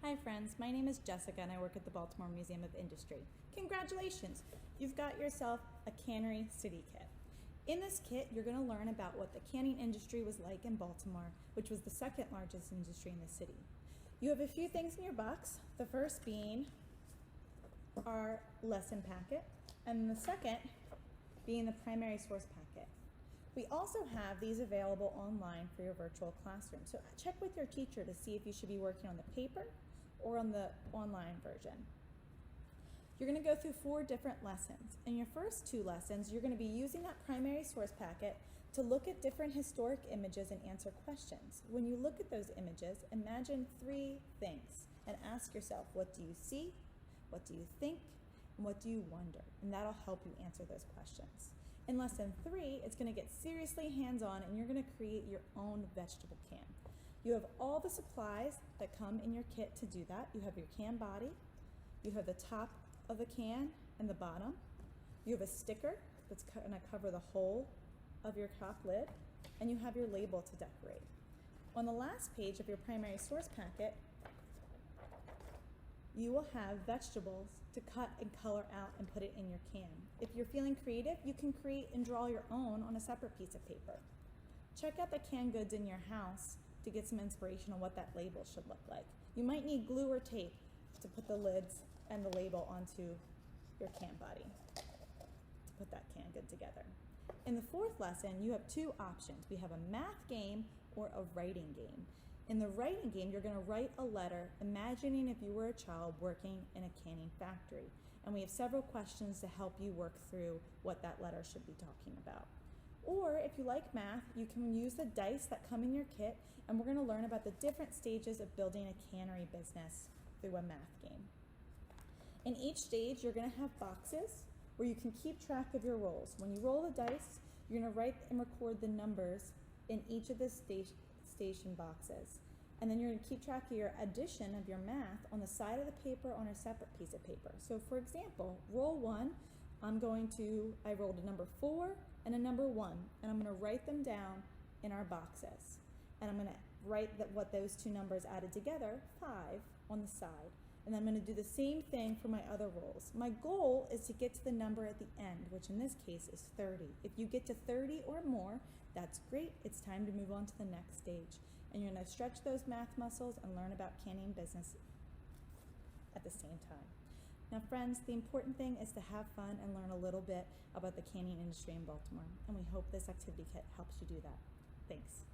Hi friends, my name is Jessica and I work at the Baltimore Museum of Industry. Congratulations! You've got yourself a Cannery City Kit. In this kit, you're going to learn about what the canning industry was like in Baltimore, which was the second largest industry in the city. You have a few things in your box, the first being our lesson packet, and the second being the primary source packet. We also have these available online for your virtual classroom, so check with your teacher to see if you should be working on the paper or on the online version. You're going to go through 4 different lessons. In your first 2 lessons, you're going to be using that primary source packet to look at different historic images and answer questions. When you look at those images, imagine 3 things and ask yourself, what do you see, what do you think, and what do you wonder? And that'll help you answer those questions. In lesson 3, it's going to get seriously hands-on and you're going to create your own vegetable can. You have all the supplies that come in your kit to do that. You have your can body, you have the top of the can and the bottom, you have a sticker that's going to cover the whole of your top lid, and you have your label to decorate. On the last page of your primary source packet, you will have vegetables to cut and color out and put it in your can. If you're feeling creative, you can create and draw your own on a separate piece of paper. Check out the canned goods in your house to get some inspiration on what that label should look like. You might need glue or tape to put the lids and the label onto your can body to put that canned good together. In the 4th lesson, you have 2 options. We have a math game or a writing game. In the writing game, you're going to write a letter imagining if you were a child working in a canning factory. And we have several questions to help you work through what that letter should be talking about. Or if you like math, you can use the dice that come in your kit, and we're going to learn about the different stages of building a cannery business through a math game. In each stage, you're going to have boxes where you can keep track of your rolls. When you roll the dice, you're going to write and record the numbers in each of the station boxes. And then you're going to keep track of your addition of your math on the side of the paper on a separate piece of paper. So for example, roll 1, I rolled a number 4 and a number 1, and I'm going to write them down in our boxes. And I'm going to write what those 2 numbers added together, 5, on the side. And I'm going to do the same thing for my other rolls. My goal is to get to the number at the end, which in this case is 30. If you get to 30 or more, that's great. It's time to move on to the next stage. And you're going to stretch those math muscles and learn about canning business at the same time. Now friends, the important thing is to have fun and learn a little bit about the canning industry in Baltimore. And we hope this activity kit helps you do that. Thanks.